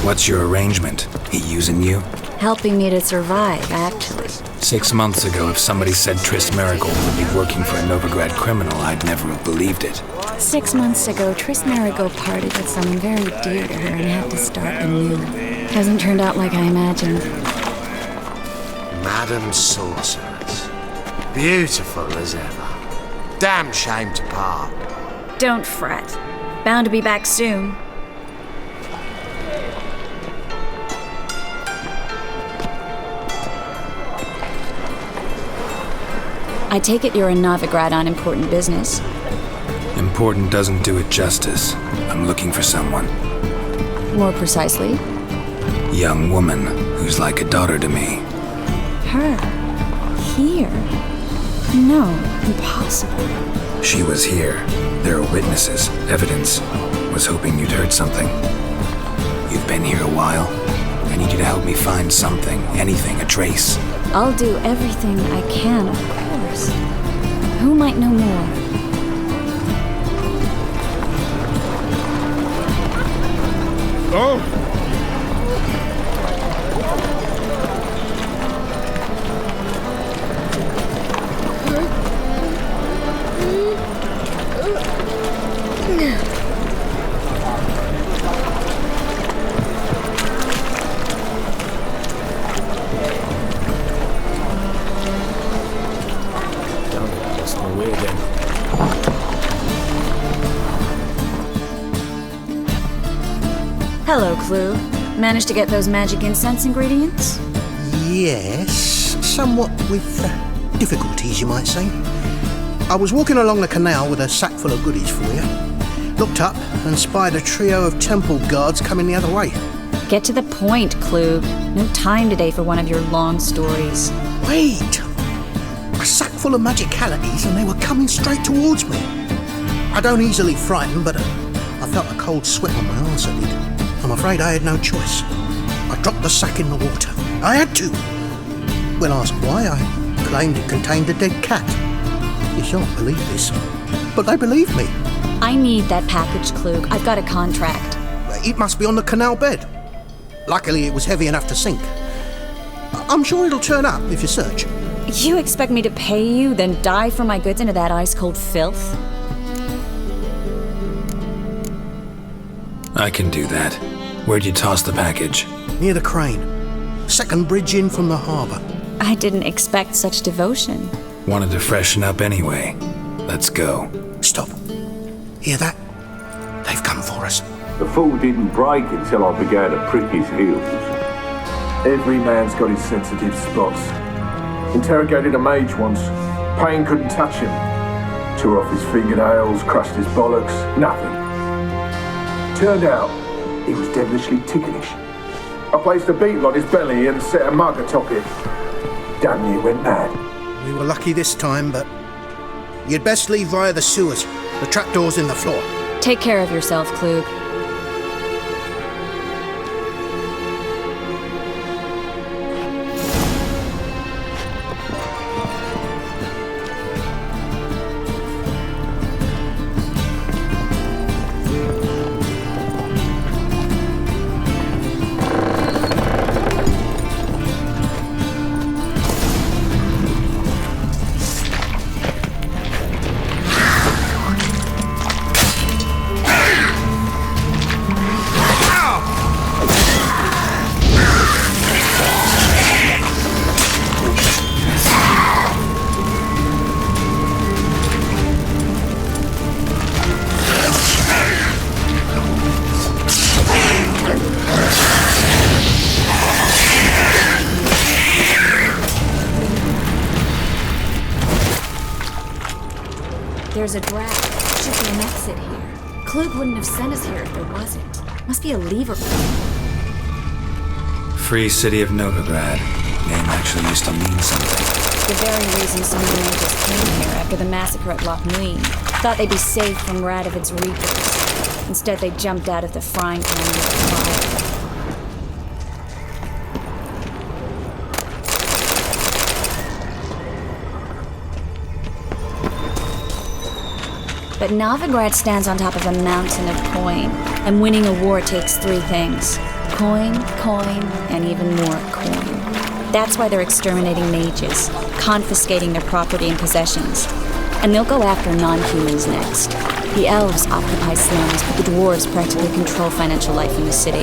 What's your arrangement? He using you? Helping me to survive, actually. 6 months ago, if somebody said Triss Merigold would be working for a Novigrad criminal, I'd never have believed it. 6 months ago, Triss Merigold parted with someone very dear to her and had to start anew. Hasn't turned out like I imagined. Madam Sorceress. Beautiful as ever. Damn shame to part. Don't fret. Bound to be back soon. I take it you're in Novigrad on important business. Important doesn't do it justice. I'm looking for someone. More precisely? Young woman who's like a daughter to me. Her? Here? No, impossible. She was here. There are witnesses, evidence. Was hoping you'd heard something. You've been here a while. I need you to help me find something, anything, a trace. I'll do everything I can, of course. Who might know more? Oh! Hello, Clue. Managed to get those magic incense ingredients? Yes, somewhat with difficulties, you might say. I was walking along the canal with a sack full of goodies for you. Looked up and spied a trio of temple guards coming the other way. Get to the point, Clue. No time today for one of your long stories. Wait! A sack full of magicalities and they were coming straight towards me. I don't easily frighten, but I felt a cold sweat on my arse, I did. I'm afraid I had no choice. I dropped the sack in the water. I had to. When asked why, I claimed it contained a dead cat. You shan't believe this, but they believed me. I need that package, Klug. I've got a contract. It must be on the canal bed. Luckily, it was heavy enough to sink. I'm sure it'll turn up if you search. You expect me to pay you, then dive for my goods into that ice-cold filth? I can do that. Where'd you toss the package? Near the crane. Second bridge in from the harbour. I didn't expect such devotion. Wanted to freshen up anyway. Let's go. Stop. Hear that? They've come for us. The fool didn't break until I began to prick his heels. Every man's got his sensitive spots. Interrogated a mage once. Pain couldn't touch him. Tore off his fingernails, crushed his bollocks, nothing. Turned out, he was devilishly ticklish. I placed a beetle on his belly and set a mug atop it. Damn near went mad. We were lucky this time, but you'd best leave via the sewers. The trapdoor's in the floor. Take care of yourself, Klug. There's a draft. Should be an exit here. Klug wouldn't have sent us here if there wasn't. Must be a lever. Free City of Novigrad. Name actually used to mean something. The very reason some of the mages came here after the massacre at Loch Muin. Thought they'd be safe from Radovid's reapers. Instead, they jumped out of the frying pan into the fire. But Novigrad stands on top of a mountain of coin, and winning a war takes 3 things. Coin, coin, and even more coin. That's why they're exterminating mages, confiscating their property and possessions. And they'll go after non-humans next. The elves occupy slums, but the dwarves practically control financial life in the city.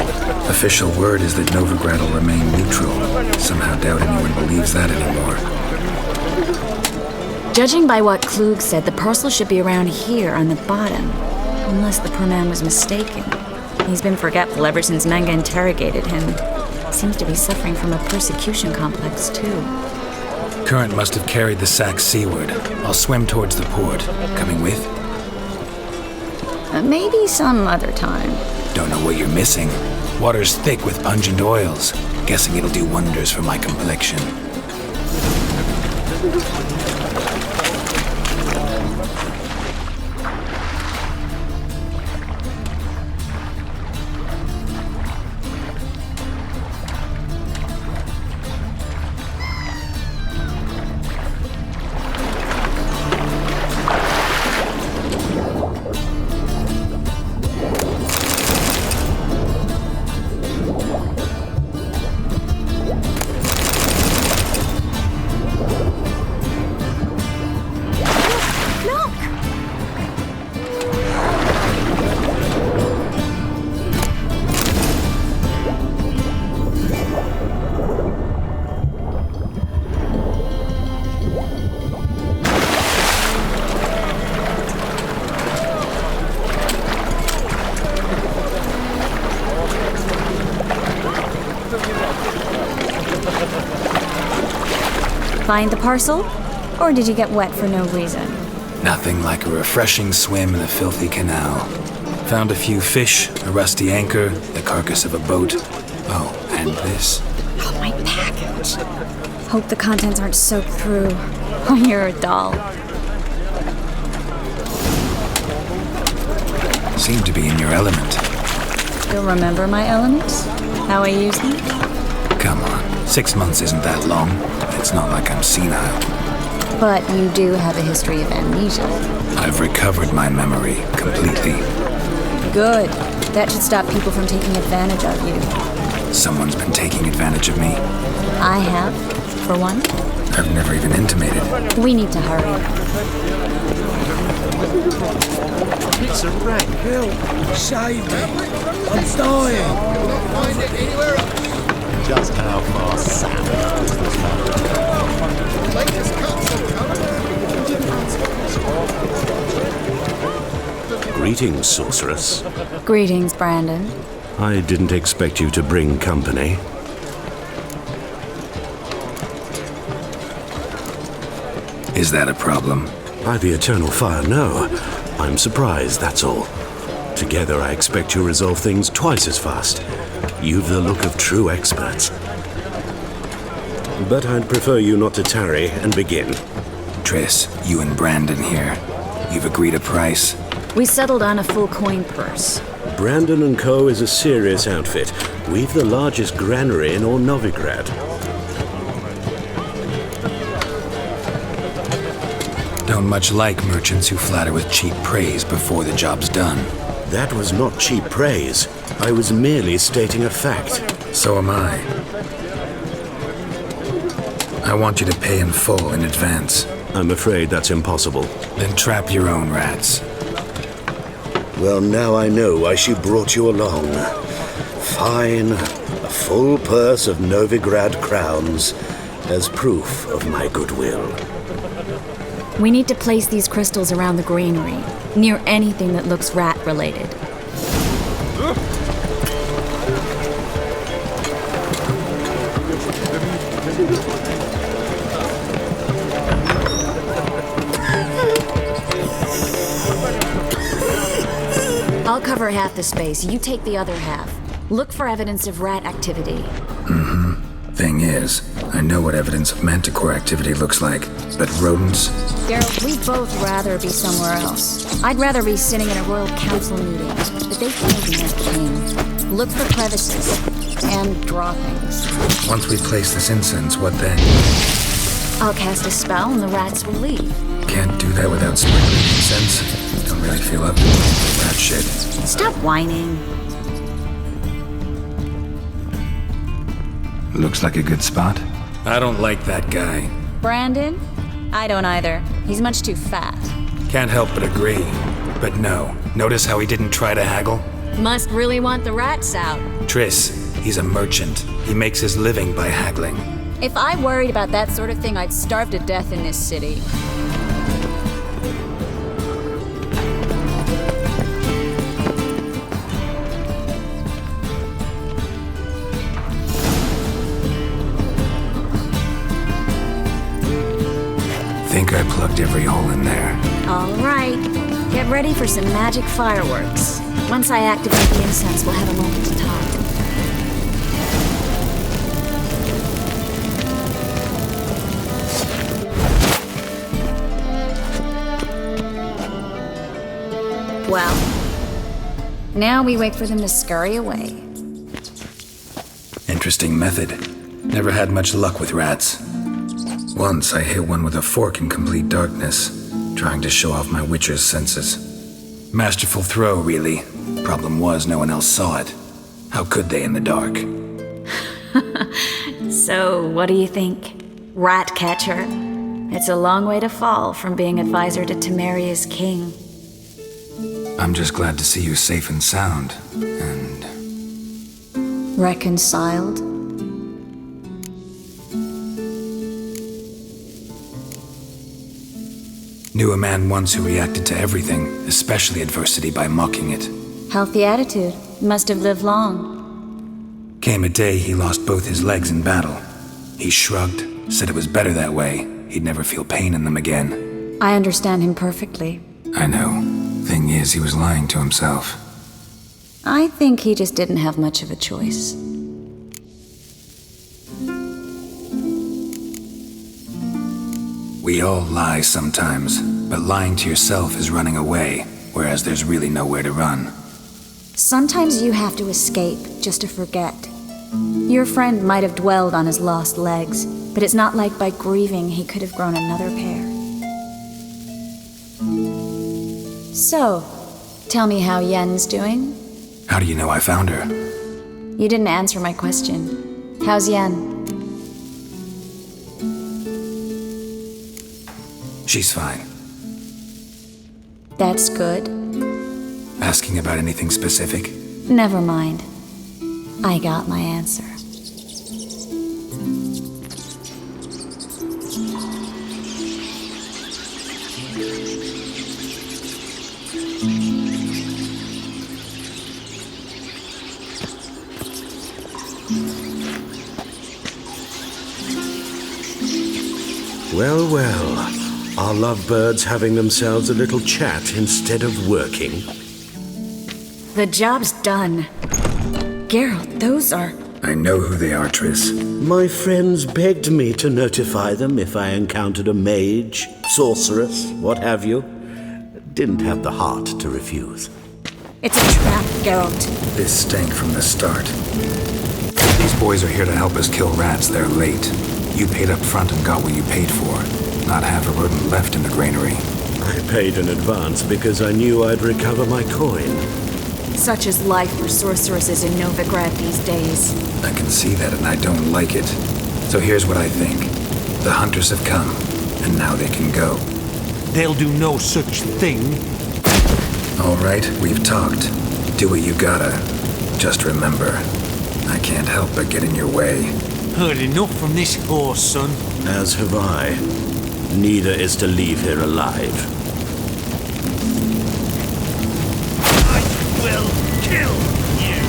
Official word is that Novigrad will remain neutral. Somehow doubt anyone believes that anymore. Judging by what Klug said, the parcel should be around here on the bottom. Unless the poor man was mistaken. He's been forgetful ever since Manga interrogated him. Seems to be suffering from a persecution complex, too. Current must have carried the sack seaward. I'll swim towards the port. Coming with? Maybe some other time. Don't know what you're missing. Water's thick with pungent oils. Guessing it'll do wonders for my complexion. Find the parcel? Or did you get wet for no reason? Nothing like a refreshing swim in the filthy canal. Found a few fish, a rusty anchor, the carcass of a boat. Oh, and this. Oh, my package. Hope the contents aren't soaked through. Oh, you're a doll. Seem to be in your element. You'll remember my elements? How I use them? Come on, 6 months isn't that long. It's not like I'm senile. But you do have a history of amnesia. I've recovered my memory completely. Good. That should stop people from taking advantage of you. Someone's been taking advantage of me. I have, for one. I've never even intimated. We need to hurry. It's a wreck. Help! Save me! I'm dying! Find it anywhere else. Just how far south does this matter? Greetings, sorceress. Greetings, Brandon. I didn't expect you to bring company. Is that a problem? By the eternal fire, no. I'm surprised, that's all. Together, I expect to resolve things twice as fast. You've the look of true experts. But I'd prefer you not to tarry and begin. Triss, you and Brandon here. You've agreed a price? We settled on a full coin purse. Brandon & Co. is a serious outfit. We've the largest granary in all Novigrad. Don't much like merchants who flatter with cheap praise before the job's done. That was not cheap praise. I was merely stating a fact. So am I. I want you to pay in full in advance. I'm afraid that's impossible. Then trap your own rats. Well, now I know why she brought you along. Fine. A full purse of Novigrad crowns as proof of my goodwill. We need to place these crystals around the granary, near anything that looks rat-related. I'll cover half the space, you take the other half. Look for evidence of rat activity. Thing is, I know what evidence of manticore activity looks like, but rodents? Geralt, we'd both rather be somewhere else. I'd rather be sitting in a royal council meeting, but they killed me as king. Look for crevices, and draw things. Once we place this incense, what then? I'll cast a spell and the rats will leave. Can't do that without sprinkling incense. Don't really feel up to rat shit. Stop whining. Looks like a good spot. I don't like that guy. Brandon? I don't either. He's much too fat. Can't help but agree. But no, notice how he didn't try to haggle? Must really want the rats out. Triss, he's a merchant. He makes his living by haggling. If I worried about that sort of thing, I'd starve to death in this city. Think I plugged every hole in there. All right. Get ready for some magic fireworks. Once I activate the incense, we'll have a moment to talk. Well, now we wait for them to scurry away. Interesting method. Never had much luck with rats. Once I hit one with a fork in complete darkness, trying to show off my witcher's senses. Masterful throw, really. Problem was, no one else saw it. How could they in the dark? So, what do you think? Rat catcher? It's a long way to fall from being advisor to Temeria's king. I'm just glad to see you safe and sound, and... Reconciled? Knew a man once who reacted to everything, especially adversity, by mocking it. Healthy attitude. Must have lived long. Came a day he lost both his legs in battle. He shrugged, said it was better that way. He'd never feel pain in them again. I understand him perfectly. I know. Thing is, he was lying to himself. I think he just didn't have much of a choice. We all lie sometimes, but lying to yourself is running away, whereas there's really nowhere to run. Sometimes you have to escape just to forget. Your friend might have dwelled on his lost legs, but it's not like by grieving he could have grown another pair. So, tell me how Yen's doing? How do you know I found her? You didn't answer my question. How's Yen? She's fine. That's good. Asking about anything specific? Never mind. I got my answer. Well, well. Are lovebirds having themselves a little chat instead of working? The job's done. Geralt, those are... I know who they are, Triss. My friends begged me to notify them if I encountered a mage, sorceress, what have you. Didn't have the heart to refuse. It's a trap, Geralt. This stank from the start. These boys are here to help us kill rats. They're late. You paid up front and got what you paid for. Not half a rodent left in the granary. I paid in advance because I knew I'd recover my coin. Such is life for sorceresses in Novigrad these days. I can see that and I don't like it. So here's what I think. The hunters have come, and now they can go. They'll do no such thing. All right, we've talked. Do what you gotta. Just remember, I can't help but get in your way. Heard enough from this horse, son. As have I. Neither is to leave here alive. I will kill you.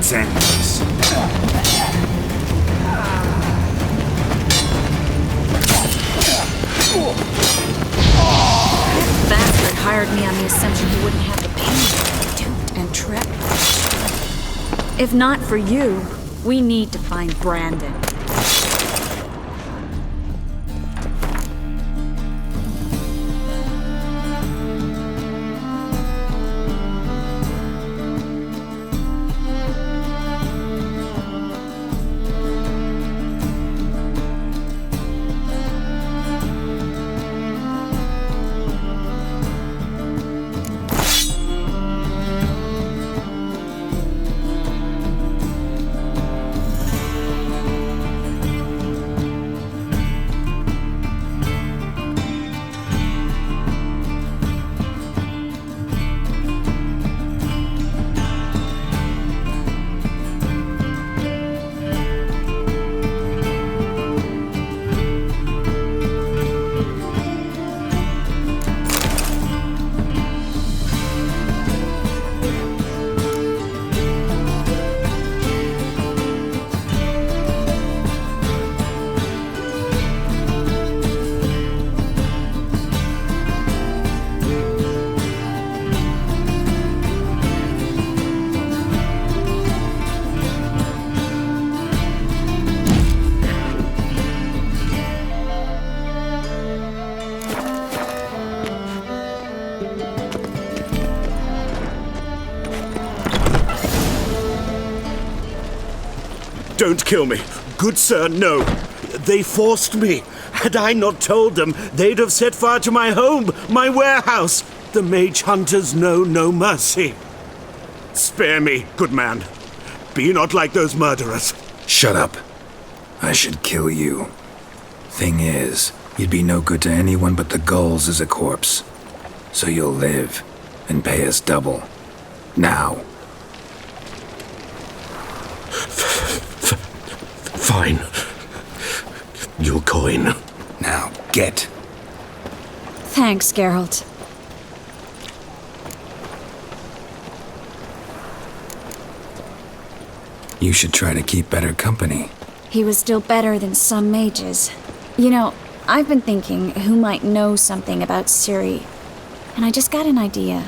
Let's end this. That bastard hired me on the assumption he wouldn't have the pain, duped and tricked. If not for you, we need to find Brandon. Don't kill me. Good sir, no. They forced me. Had I not told them, they'd have set fire to my home, my warehouse. The mage hunters know no mercy. Spare me, good man. Be not like those murderers. Shut up. I should kill you. Thing is, you'd be no good to anyone but the gulls as a corpse. So you'll live and pay us double. Now. Fine. Your coin. Now, get. Thanks, Geralt. You should try to keep better company. He was still better than some mages. You know, I've been thinking who might know something about Ciri. And I just got an idea.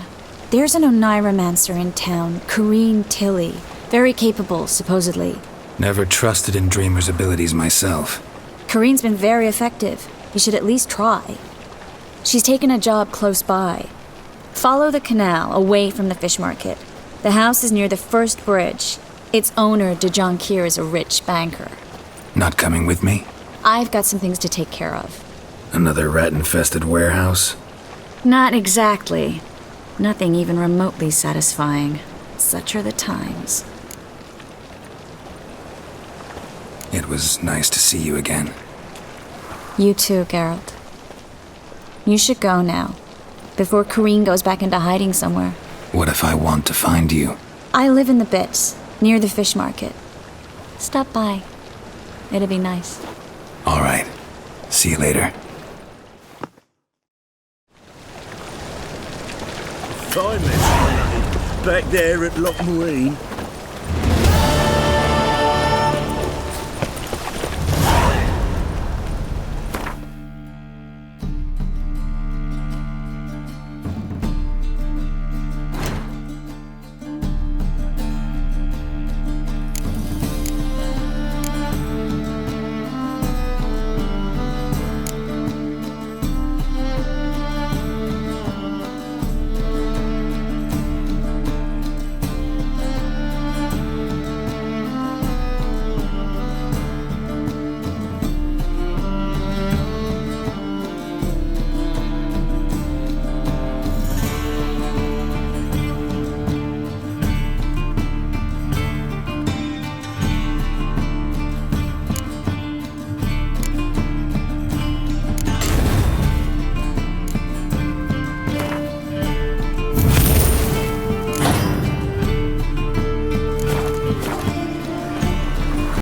There's an Oneiromancer in town, Corrine Tilly. Very capable, supposedly. Never trusted in Dreamer's abilities myself. Corrine's been very effective. You should at least try. She's taken a job close by. Follow the canal, away from the fish market. The house is near the first bridge. Its owner, Dejon Kier, is a rich banker. Not coming with me? I've got some things to take care of. Another rat-infested warehouse? Not exactly. Nothing even remotely satisfying. Such are the times. It was nice to see you again. You too, Geralt. You should go now, before Corrine goes back into hiding somewhere. What if I want to find you? I live in the Bits, near the fish market. Stop by. It'll be nice. All right. See you later. Finally, back there at Loch Marine.